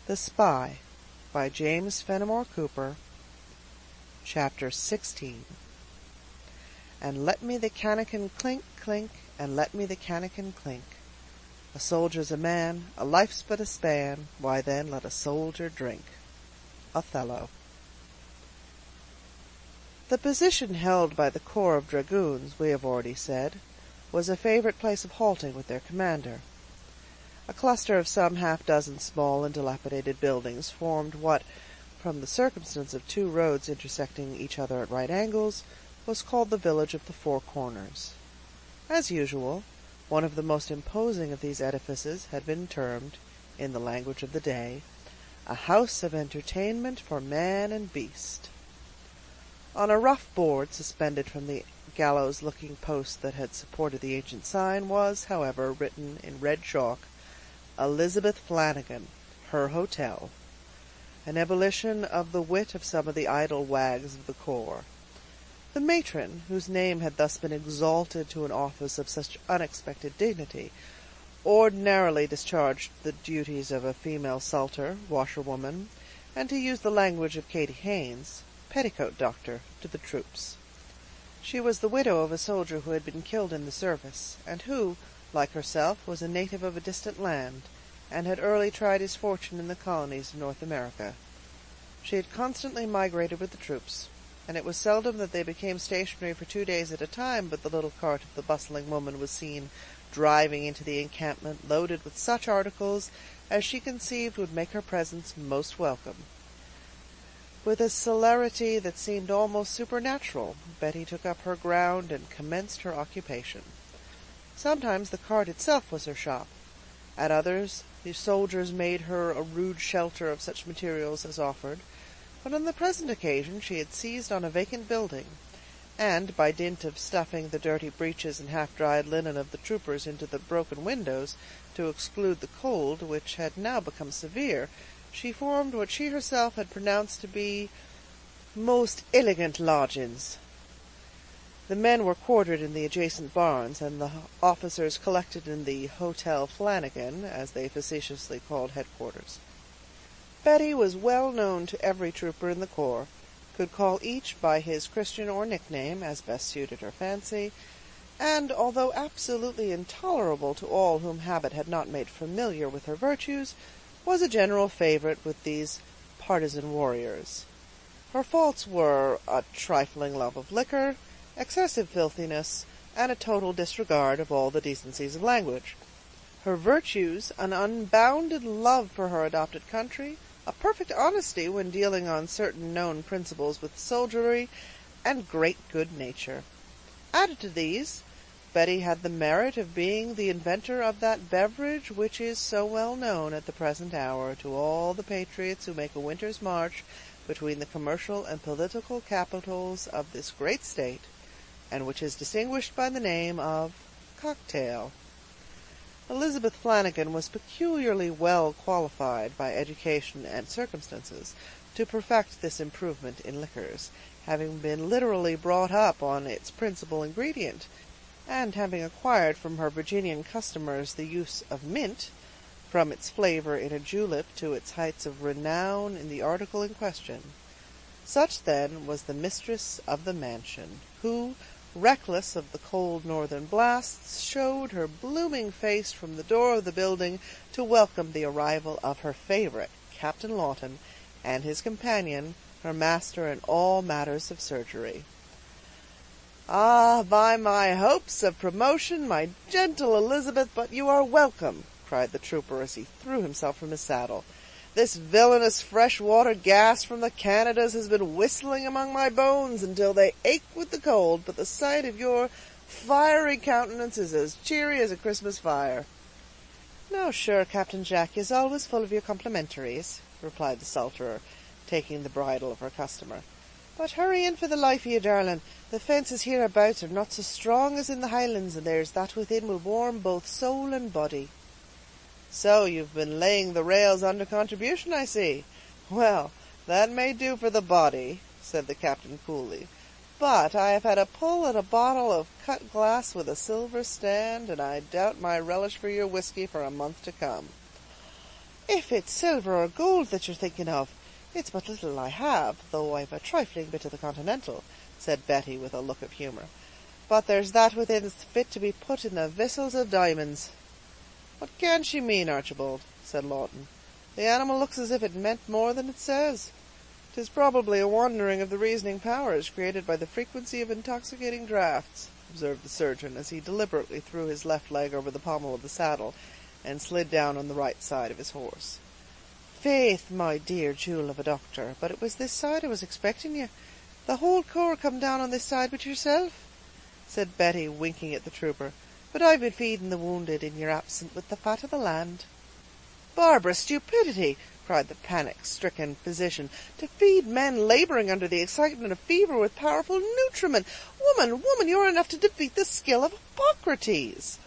The Spy by James Fenimore Cooper. Chapter 16. And let me the cannikin clink, clink, and let me the cannikin clink. A soldier's a man, a life's but a span, why then let a soldier drink. Othello. The position held by the corps of dragoons, we have already said, was a favorite place of halting with their commander. A cluster of some half-dozen small and dilapidated buildings formed what, from the circumstance of two roads intersecting each other at right angles, was called the village of the Four Corners. As usual, one of the most imposing of these edifices had been termed, in the language of the day, a house of entertainment for man and beast. On a rough board suspended from the gallows-looking post that had supported the ancient sign was, however, written in red chalk, Elizabeth Flanagan, her hotel, an ebullition of the wit of some of the idle wags of the corps. The matron, whose name had thus been exalted to an office of such unexpected dignity, ordinarily discharged the duties of a female sutler, washerwoman, and, to use the language of Katie Haynes, petticoat doctor to the troops. She was the widow of a soldier who had been killed in the service, and who, like herself, was a native of a distant land, and had early tried his fortune in the colonies of North America. She had constantly migrated with the troops, and it was seldom that they became stationary for 2 days at a time but the little cart of the bustling woman was seen driving into the encampment loaded with such articles as she conceived would make her presence most welcome. With a celerity that seemed almost supernatural, Betty took up her ground and commenced her occupation. Sometimes the cart itself was her shop. At others, the soldiers made her a rude shelter of such materials as offered, but on the present occasion she had seized on a vacant building, and, by dint of stuffing the dirty breeches and half-dried linen of the troopers into the broken windows to exclude the cold, which had now become severe, she formed what she herself had pronounced to be most elegant lodgings. The men were quartered in the adjacent barns, and the officers collected in the Hotel Flanagan, as they facetiously called headquarters. Betty was well known to every trooper in the corps, could call each by his Christian or nickname, as best suited her fancy, and, although absolutely intolerable to all whom habit had not made familiar with her virtues, was a general favorite with these partisan warriors. Her faults were a trifling love of liquor, excessive filthiness, and a total disregard of all the decencies of language. Her virtues, an unbounded love for her adopted country, a perfect honesty when dealing on certain known principles with soldiery, and great good nature. Added to these, Betty had the merit of being the inventor of that beverage which is so well known at the present hour to all the patriots who make a winter's march between the commercial and political capitals of this great state, and which is distinguished by the name of cocktail. Elizabeth Flanagan was peculiarly well qualified by education and circumstances to perfect this improvement in liquors, having been literally brought up on its principal ingredient, and having acquired from her Virginian customers the use of mint, from its flavor in a julep to its heights of renown in the article in question. Such, then, was the mistress of the mansion, who, reckless of the cold northern blasts, showed her blooming face from the door of the building to welcome the arrival of her favorite, Captain Lawton, and his companion, her master in all matters of surgery. "Ah, by my hopes of promotion, my gentle Elizabeth, but you are welcome," cried the trooper as he threw himself from his saddle. "This villainous fresh-water gas from the Canadas has been whistling among my bones until they ache with the cold, but the sight of your fiery countenance is as cheery as a Christmas fire." "No, sure, Captain Jack is always full of your complimentaries," replied the sutler, taking the bridle of her customer. "But hurry in for the life of you, darling. The fences hereabouts are not so strong as in the Highlands, and there's that within will warm both soul and body." "So you've been laying the rails under contribution, I see. Well, that may do for the body," said the captain coolly, "but I have had a pull at a bottle of cut glass with a silver stand, and I doubt my relish for your whiskey for a month to come." If it's silver or gold that you're thinking of, it's but little I have, though I've a trifling bit of the Continental," said Betty, with a look of humour. "But there's that within's fit to be put in the vessels of diamonds." "What can she mean, Archibald?" said Lawton. "The animal looks as if it meant more than it says." "'Tis probably a wandering of the reasoning powers created by the frequency of intoxicating draughts," observed the surgeon, as he deliberately threw his left leg over the pommel of the saddle, and slid down on the right side of his horse. "Faith, my dear jewel of a doctor, but it was this side I was expecting you. The whole corps come down on this side but yourself," said Betty, winking at the trooper. "But I've been feeding the wounded in your absence with the fat of the land." "Barbarous stupidity!" cried the panic-stricken physician. "To feed men labouring under the excitement of fever with powerful nutriment! Woman, you're enough to defeat the skill of Hippocrates."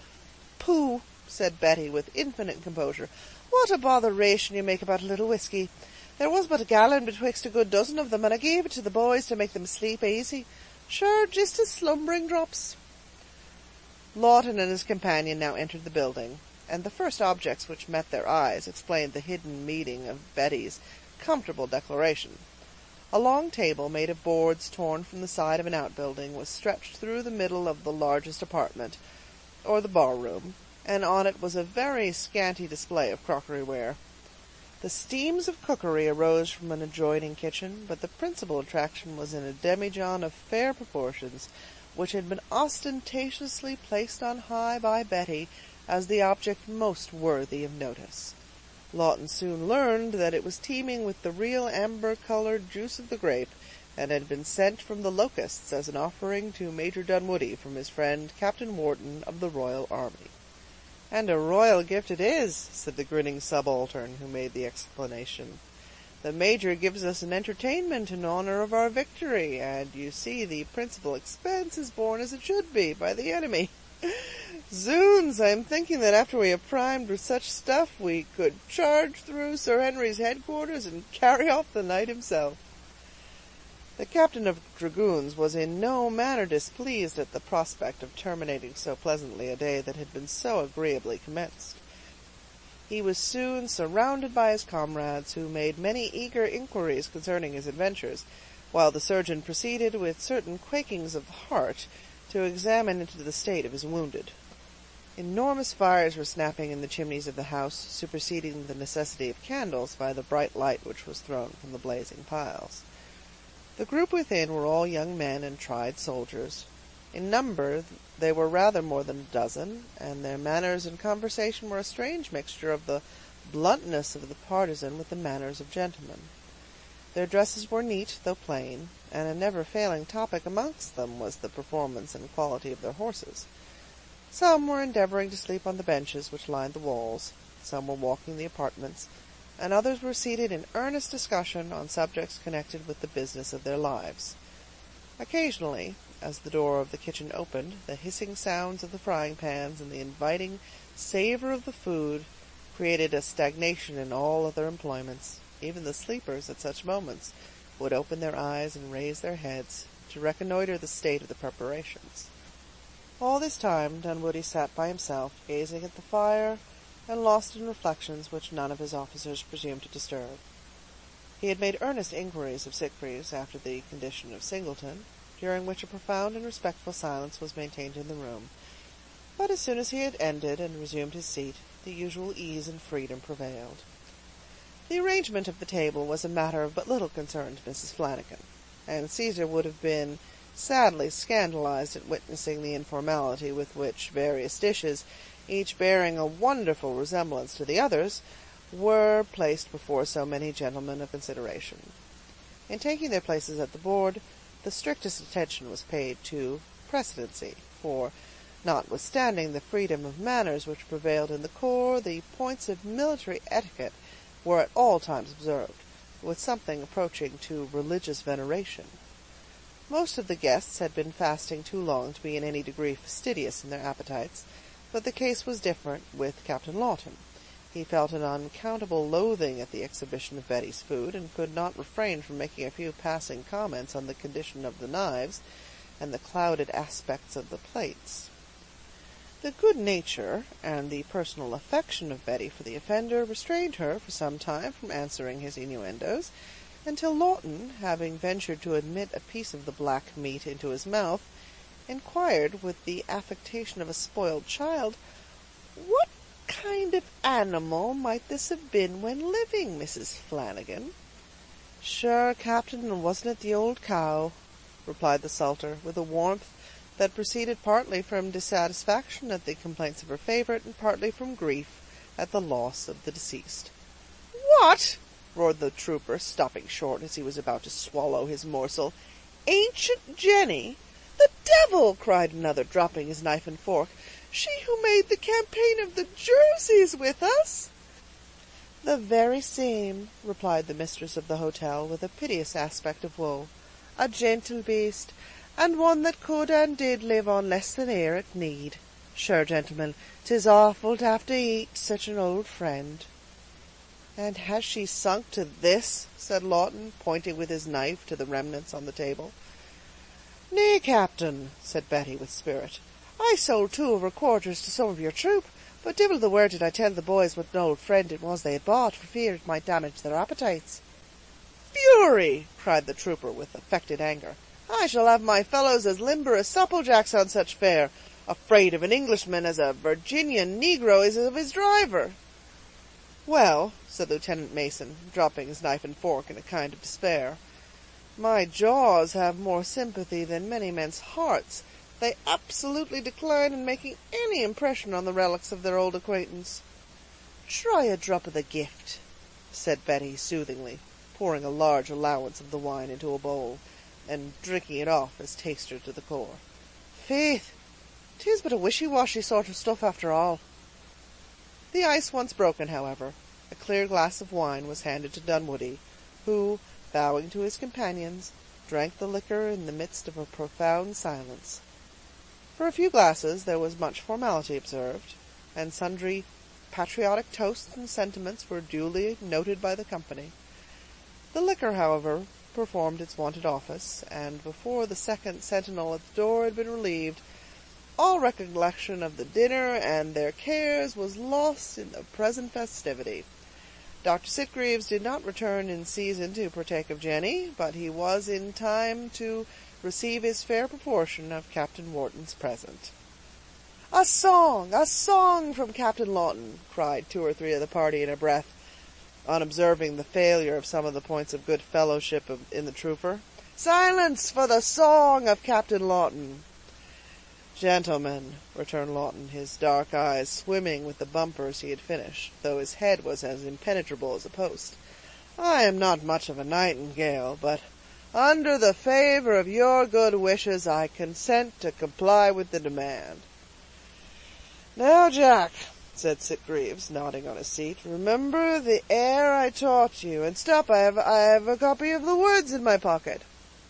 "Pooh!" said Betty, with infinite composure. "What a botheration you make about a little whiskey! There was but a gallon betwixt a good dozen of them, and I gave it to the boys to make them sleep easy. Sure, just as slumbering drops." Lawton and his companion now entered the building, and the first objects which met their eyes explained the hidden meaning of Betty's comfortable declaration. A long table, made of boards torn from the side of an outbuilding, was stretched through the middle of the largest apartment, or the bar-room, and on it was a very scanty display of crockery-ware. The steams of cookery arose from an adjoining kitchen, but the principal attraction was in a demijohn of fair proportions, which had been ostentatiously placed on high by Betty as the object most worthy of notice. Lawton soon learned that it was teeming with the real amber-colored juice of the grape, and had been sent from the Locusts as an offering to Major Dunwoodie from his friend Captain Wharton of the Royal Army. "And a royal gift it is," said the grinning subaltern who made the explanation. "The Major gives us an entertainment in honour of our victory, and you see the principal expense is borne as it should be by the enemy. Zounds, I'm thinking that after we have primed with such stuff, we could charge through Sir Henry's headquarters and carry off the knight himself." The captain of dragoons was in no manner displeased at the prospect of terminating so pleasantly a day that had been so agreeably commenced. He was soon surrounded by his comrades, who made many eager inquiries concerning his adventures, while the surgeon proceeded, with certain quakings of the heart, to examine into the state of his wounded. Enormous fires were snapping in the chimneys of the house, superseding the necessity of candles by the bright light which was thrown from the blazing piles. The group within were all young men and tried soldiers. In number they were rather more than a dozen, and their manners and conversation were a strange mixture of the bluntness of the partisan with the manners of gentlemen. Their dresses were neat, though plain, and a never-failing topic amongst them was the performance and quality of their horses. Some were endeavouring to sleep on the benches which lined the walls, some were walking the apartments, and others were seated in earnest discussion on subjects connected with the business of their lives. Occasionally, as the door of the kitchen opened, the hissing sounds of the frying pans and the inviting savour of the food created a stagnation in all other employments. Even the sleepers, at such moments, would open their eyes and raise their heads to reconnoitre the state of the preparations. All this time Dunwoodie sat by himself, gazing at the fire, and lost in reflections which none of his officers presumed to disturb. He had made earnest inquiries of Sitgreaves after the condition of Singleton, during which a profound and respectful silence was maintained in the room, but as soon as he had ended and resumed his seat, the usual ease and freedom prevailed. The arrangement of the table was a matter of but little concern to Mrs. Flanagan, and Caesar would have been sadly scandalized at witnessing the informality with which various dishes, each bearing a wonderful resemblance to the others, were placed before so many gentlemen of consideration. In taking their places at the board, the strictest attention was paid to precedency, for, notwithstanding the freedom of manners which prevailed in the corps, the points of military etiquette were at all times observed, with something approaching to religious veneration. Most of the guests had been fasting too long to be in any degree fastidious in their appetites, but the case was different with Captain Lawton. He felt an unaccountable loathing at the exhibition of Betty's food, and could not refrain from making a few passing comments on the condition of the knives and the clouded aspects of the plates. The good nature and the personal affection of Betty for the offender restrained her for some time from answering his innuendos, until Lawton, having ventured to admit a piece of the black meat into his mouth, inquired, with the affectation of a spoiled child, "What kind of animal might this have been when living, Mrs. Flanagan?" "Sure, captain, wasn't it the old cow?" replied the sutler, with a warmth that proceeded partly from dissatisfaction at the complaints of her favourite, and partly from grief at the loss of the deceased. "What!" roared the trooper, stopping short as he was about to swallow his morsel. "Ancient Jenny? The devil!" cried another, dropping his knife and fork. "She who made the campaign of the Jerseys with us?" "The very same," replied the mistress of the hotel, with a piteous aspect of woe. "A gentle beast, and one that could and did live on less than air at need. Sure, gentlemen, 'tis awful to have to eat such an old friend." "And has she sunk to this?" said Lawton, pointing with his knife to the remnants on the table. "Nay, captain," said Betty with spirit, "I sold 2 of her quarters to some of your troop, but divil the word did I tell the boys what an old friend it was they had bought, for fear it might damage their appetites." "Fury!" cried the trooper with affected anger. "I shall have my fellows as limber as supple-jacks on such fare, afraid of an Englishman as a Virginian negro is of his driver." "Well," said Lieutenant Mason, dropping his knife and fork in a kind of despair, "my jaws have more sympathy than many men's hearts. They absolutely decline in making any impression on the relics of their old acquaintance." "Try a drop of the gift," said Betty soothingly, pouring a large allowance of the wine into a bowl, and drinking it off as taster to the core. "Faith, 'tis but a wishy-washy sort of stuff after all." The ice once broken, however, a clear glass of wine was handed to Dunwoodie, who, bowing to his companions, drank the liquor in the midst of a profound silence. For a few glasses there was much formality observed, and sundry patriotic toasts and sentiments were duly noted by the company. The liquor, however, performed its wonted office, and before the second sentinel at the door had been relieved, all recollection of the dinner and their cares was lost in the present festivity. Dr. Sitgreaves did not return in season to partake of Jenny, but he was in time to receive his fair proportion of Captain Wharton's present. "A song from Captain Lawton!" cried 2 or 3 of the party in a breath, unobserving the failure of some of the points of good fellowship in the trooper. "Silence for the song of Captain Lawton!" "Gentlemen," returned Lawton, his dark eyes swimming with the bumpers he had finished, though his head was as impenetrable as a post, "I am not much of a nightingale, but under the favor of your good wishes I consent to comply with the demand." "Now, Jack," said Sitgreaves, nodding on his seat, "remember the air I taught you, and stop, I have a copy of the words in my pocket."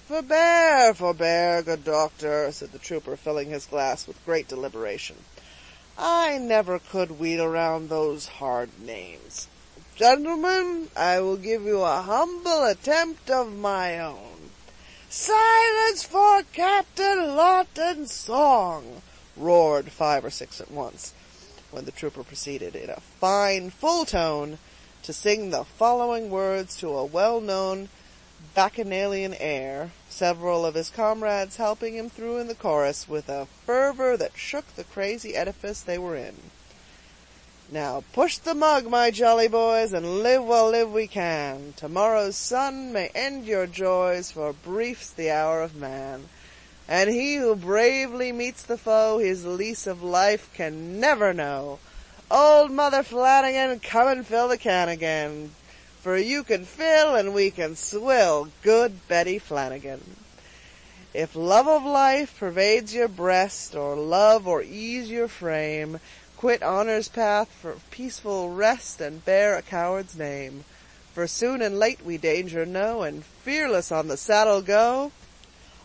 Forbear, good doctor," said the trooper, filling his glass with great deliberation. "I never could wheel round those hard names. Gentlemen, I will give you a humble attempt of my own." "Silence for Captain Lawton's song!" roared 5 or 6 at once, when the trooper proceeded, in a fine, full tone, to sing the following words to a well-known bacchanalian air, several of his comrades helping him through in the chorus with a fervor that shook the crazy edifice they were in. "Now push the mug, my jolly boys, and live while live we can. Tomorrow's sun may end your joys, for brief's the hour of man. And he who bravely meets the foe his lease of life can never know. Old Mother Flanagan, come and fill the can again, for you can fill and we can swill, good Betty Flanagan. If love of life pervades your breast, or love or ease your frame, quit honor's path for peaceful rest, and bear a coward's name. For soon and late we danger know, and fearless on the saddle go.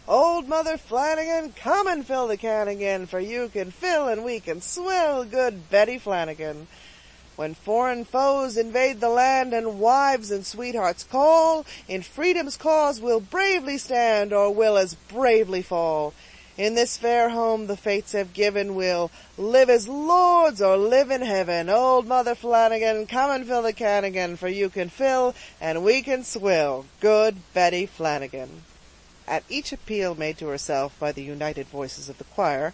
Old Mother Flanagan, come and fill the can again, for you can fill and we can swill, good Betty Flanagan. When foreign foes invade the land, and wives and sweethearts call, in freedom's cause we'll bravely stand, or will as bravely fall. In this fair home the fates have given, we'll live as lords or live in heaven. Old Mother Flanagan, come and fill the can again, for you can fill and we can swill. Good Betty Flanagan. At each appeal made to herself by the united voices of the choir,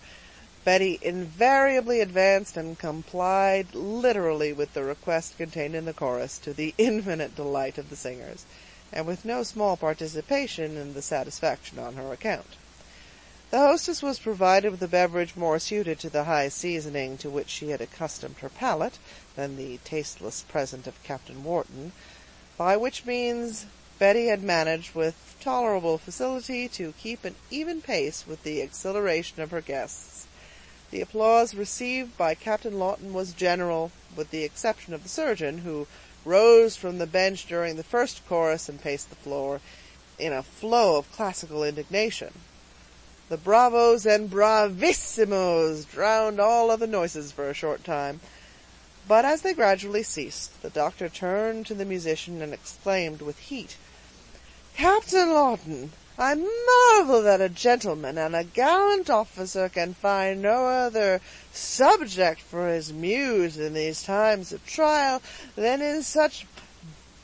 Betty invariably advanced and complied literally with the request contained in the chorus, to the infinite delight of the singers, and with no small participation in the satisfaction on her account. The hostess was provided with a beverage more suited to the high seasoning to which she had accustomed her palate than the tasteless present of Captain Wharton, by which means Betty had managed with tolerable facility to keep an even pace with the exhilaration of her guests. The applause received by Captain Lawton was general, with the exception of the surgeon, who rose from the bench during the first chorus and paced the floor in a flow of classical indignation. The bravos and bravissimos drowned all other noises for a short time, but as they gradually ceased, the doctor turned to the musician and exclaimed with heat, "Captain Lawton, I marvel that a gentleman and a gallant officer can find no other subject for his muse in these times of trial than in such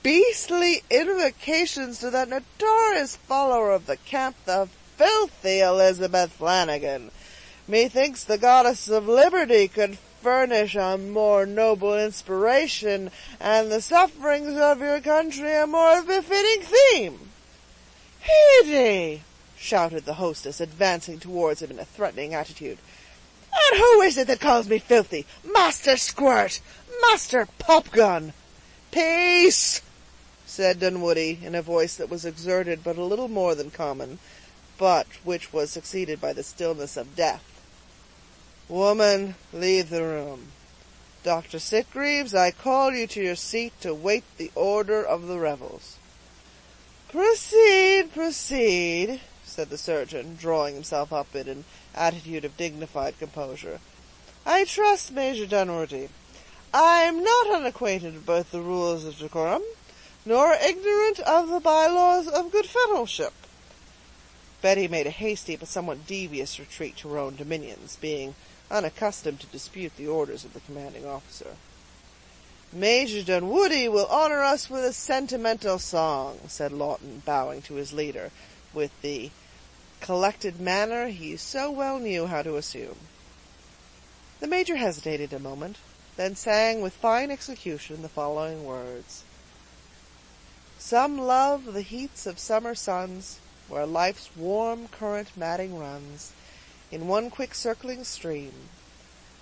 beastly invocations to that notorious follower of the camp, the filthy Elizabeth Flanagan. Methinks the goddess of liberty could furnish a more noble inspiration, and the sufferings of your country a more befitting theme." "Heedy!" shouted the hostess, advancing towards him in a threatening attitude. "And who is it that calls me filthy? Master Squirt! Master Popgun!" "Peace!" said Dunwoodie, in a voice that was exerted but a little more than common, but which was succeeded by the stillness of death. "Woman, leave the room. Dr. Sitgreaves, I call you to your seat to wait the order of the revels." "Proceed, proceed," said the surgeon, drawing himself up in an attitude of dignified composure. "I trust, Major Dunwoodie, I am not unacquainted with both the rules of decorum, nor ignorant of the by-laws of good fellowship." Betty made a hasty but somewhat devious retreat to her own dominions, being unaccustomed to dispute the orders of the commanding officer. "Major Dunwoodie will honor us with a sentimental song," said Lawton, bowing to his leader, with the collected manner he so well knew how to assume. The major hesitated a moment, then sang with fine execution the following words: "Some love the heats of summer suns, where life's warm current madding runs in one quick circling stream,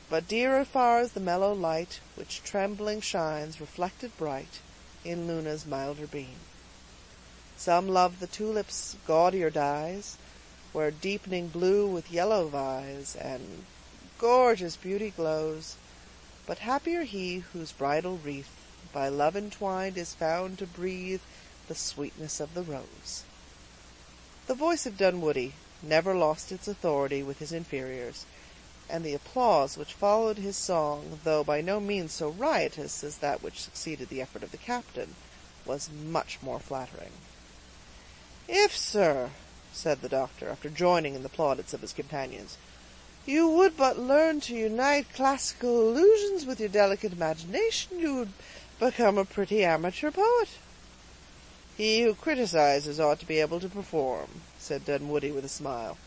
but dearer far is the mellow light, which trembling shines, reflected bright, in Luna's milder beam. Some love the tulip's gaudier dyes, where deepening blue with yellow vies, and gorgeous beauty glows, but happier he whose bridal wreath, by love entwined, is found to breathe the sweetness of the rose." The voice of Dunwoodie never lost its authority with his inferiors, and the applause which followed his song, though by no means so riotous as that which succeeded the effort of the captain, was much more flattering. "If, sir," said the doctor, after joining in the plaudits of his companions, "you would but learn to unite classical allusions with your delicate imagination, you would become a pretty amateur poet." "He who criticizes ought to be able to perform," said Dunwoodie with a smile.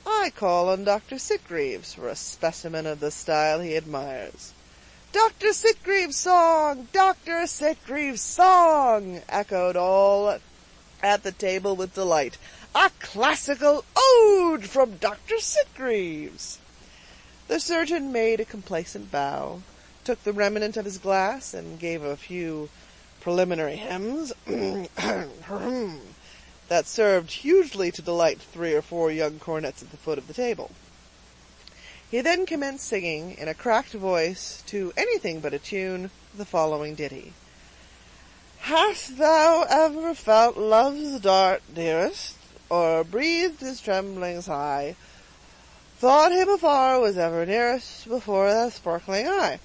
"I call on Dr. Sitgreaves for a specimen of the style he admires." "Dr. Sitgreaves' song! Dr. Sitgreaves' song!" echoed all at the table with delight. "A classical ode from Dr. Sitgreaves!" The surgeon made a complacent bow, took the remnant of his glass, and gave a few preliminary hems that served hugely to delight 3 or 4 young cornets at the foot of the table. He then commenced singing, in a cracked voice, to anything but a tune, the following ditty: "Hast thou ever felt love's dart, dearest, or breathed his tremblings high? Thought him afar was ever nearest before that sparkling eye?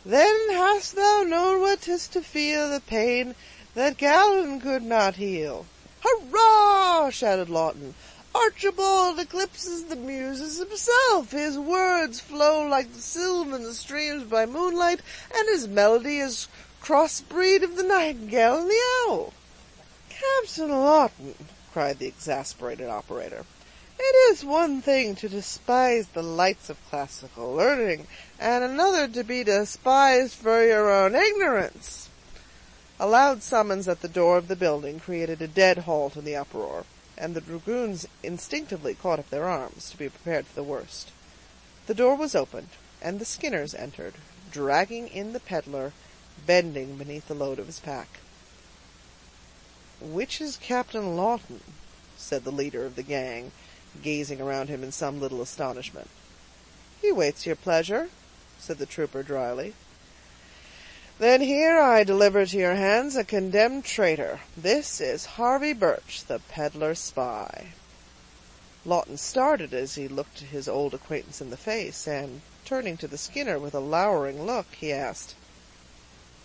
Then hast thou known what 'tis to feel the pain that Galen could not heal?" "Hurrah!" shouted Lawton. Archibald eclipses the muses himself. His words flow like the sylvan streams by moonlight, and his melody is crossbreed of the nightingale and the owl." "Captain Lawton," cried the exasperated operator, "it is one thing to despise the lights of classical learning, and another to be despised for your own ignorance." A loud summons at the door of the building created a dead halt in the uproar, and the dragoons instinctively caught up their arms, to be prepared for the worst. The door was opened, and the Skinners entered, dragging in the peddler, bending beneath the load of his pack. "Which is Captain Lawton?" said the leader of the gang, gazing around him in some little astonishment. "He waits your pleasure," said the trooper dryly. "Then here I deliver to your hands a condemned traitor. This is Harvey Birch, the peddler spy." Lawton started as he looked his old acquaintance in the face, and, turning to the Skinner with a lowering look, he asked,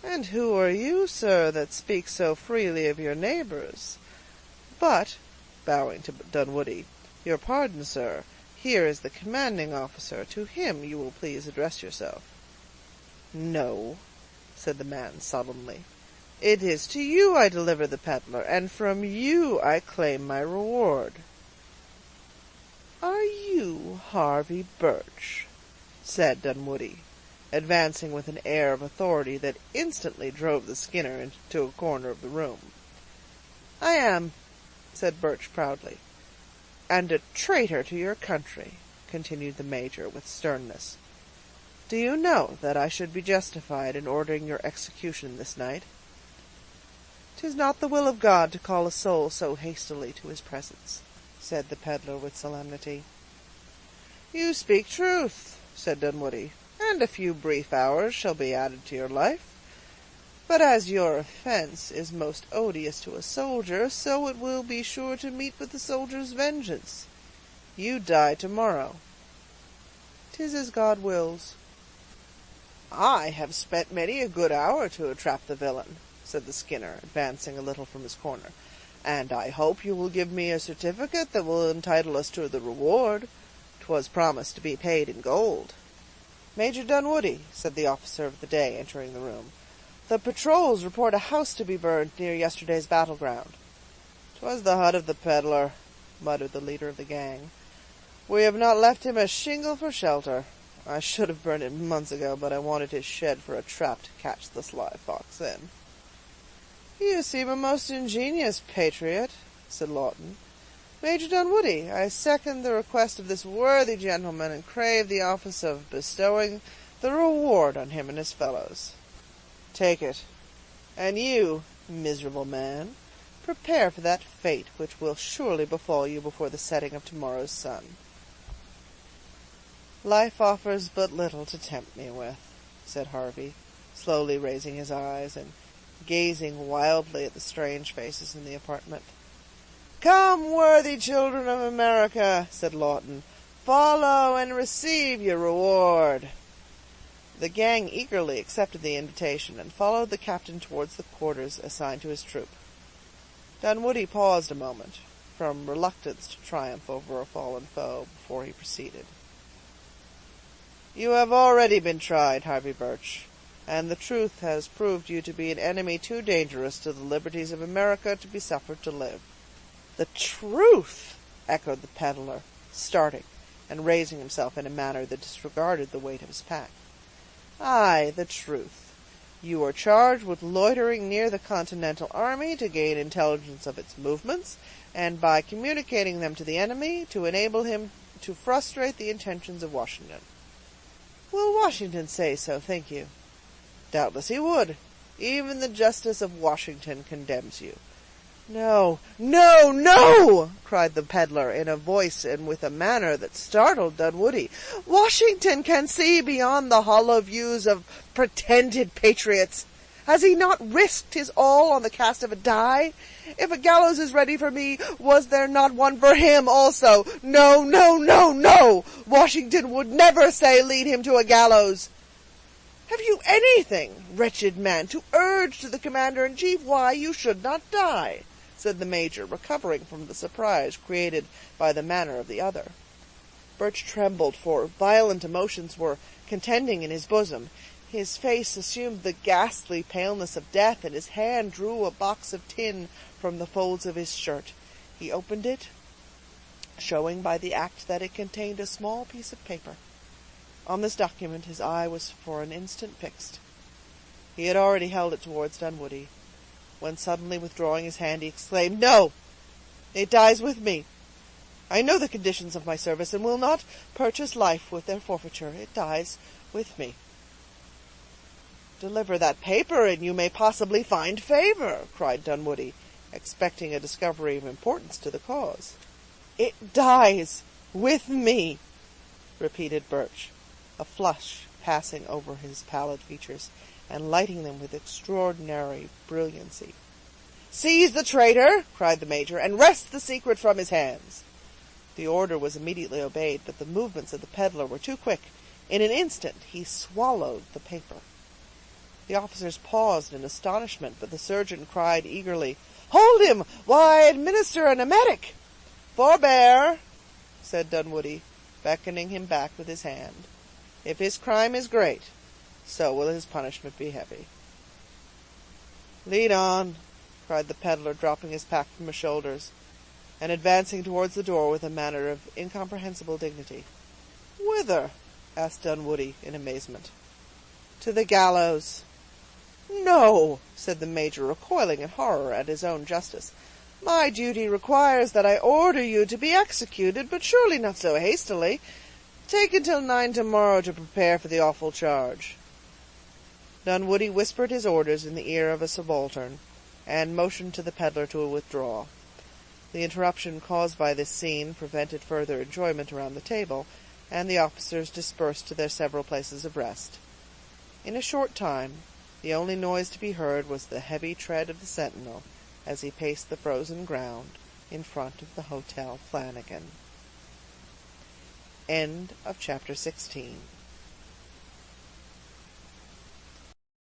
"And who are you, sir, that speak so freely of your neighbors? But," bowing to Dunwoodie, "your pardon, sir, here is the commanding officer. To him you will please address yourself." "No," said the man sullenly. "It is to you I deliver the peddler, and from you I claim my reward." "Are you Harvey Birch?" said Dunwoodie, advancing with an air of authority that instantly drove the Skinner into a corner of the room. "I am," said Birch proudly. "And a traitor to your country," continued the Major with sternness. "Do you know that I should be justified in ordering your execution this night?" "'Tis not the will of God to call a soul so hastily to his presence," said the peddler with solemnity. "You speak truth," said Dunwoodie, "and a few brief hours shall be added to your life. But as your offense is most odious to a soldier, so it will be sure to meet with the soldier's vengeance. You die tomorrow." "'Tis as God wills." "I have spent many a good hour to entrap the villain," said the Skinner, advancing a little from his corner, "and I hope you will give me a certificate that will entitle us to the reward. 'Twas promised to be paid in gold." "Major Dunwoodie," said the officer of the day, entering the room, "the patrols report a house to be burned near yesterday's battle-ground." "'Twas the hut of the peddler," muttered the leader of the gang. "We have not left him a shingle for shelter. I should have burned it months ago, but I wanted his shed for a trap to catch the sly fox in." "You seem a most ingenious patriot," said Lawton. "Major Dunwoodie, I second the request of this worthy gentleman, and crave the office of bestowing the reward on him and his fellows." "Take it. And you, miserable man, prepare for that fate which will surely befall you before the setting of tomorrow's sun." "Life offers but little to tempt me with," said Harvey, slowly raising his eyes, and gazing wildly at the strange faces in the apartment. "Come, worthy children of America," said Lawton, "follow and receive your reward." The gang eagerly accepted the invitation, and followed the captain towards the quarters assigned to his troop. Dunwoodie paused a moment, from reluctance to triumph over a fallen foe, before he proceeded. "You have already been tried, Harvey Birch, and the truth has proved you to be an enemy too dangerous to the liberties of America to be suffered to live." "The truth!" echoed the peddler, starting, and raising himself in a manner that disregarded the weight of his pack. "Aye, the truth. You are charged with loitering near the Continental Army to gain intelligence of its movements, and by communicating them to the enemy, to enable him to frustrate the intentions of Washington." "Will Washington say so, think you?" "Doubtless he would. Even the justice of Washington condemns you." "No, no, no!" cried the peddler, in a voice and with a manner that startled Dunwoodie. "Washington can see beyond the hollow views of pretended patriots. Has he not risked his all on the cast of a die? If a gallows is ready for me, was there not one for him also? No, no, no, no! Washington would never say lead him to a gallows. Have you anything, wretched man, to urge to the commander-in-chief why you should not die?" said the Major, recovering from the surprise created by the manner of the other. Birch trembled, for violent emotions were contending in his bosom. His face assumed the ghastly paleness of death, and his hand drew a box of tin from the folds of his shirt. He opened it, showing by the act that it contained a small piece of paper. On this document his eye was for an instant fixed. He had already held it towards Dunwoodie, when suddenly withdrawing his hand, he exclaimed, "No! It dies with me. I know the conditions of my service, and will not purchase life with their forfeiture. It dies with me." "Deliver that paper, and you may possibly find favor," cried Dunwoodie, expecting a discovery of importance to the cause. "It dies with me," repeated Birch, a flush passing over his pallid features, and lighting them with extraordinary brilliancy. "Seize the traitor," cried the Major, "and wrest the secret from his hands." The order was immediately obeyed, but the movements of the peddler were too quick. In an instant he swallowed the paper. The officers paused in astonishment, but the surgeon cried eagerly, "Hold him, while I administer an emetic." "Forbear," said Dunwoodie, beckoning him back with his hand. "If his crime is great, so will his punishment be heavy." "Lead on," cried the peddler, dropping his pack from his shoulders, and advancing towards the door with a manner of incomprehensible dignity. "Whither?" asked Dunwoodie, in amazement. "To the gallows." "No," said the Major, recoiling in horror at his own justice. "My duty requires that I order you to be executed, but surely not so hastily. Take until 9 tomorrow to prepare for the awful charge." Dunwoodie whispered his orders in the ear of a subaltern, and motioned to the peddler to withdraw. The interruption caused by this scene prevented further enjoyment around the table, and the officers dispersed to their several places of rest. In a short time, the only noise to be heard was the heavy tread of the sentinel, as he paced the frozen ground in front of the Hotel Flanagan. End of chapter 16.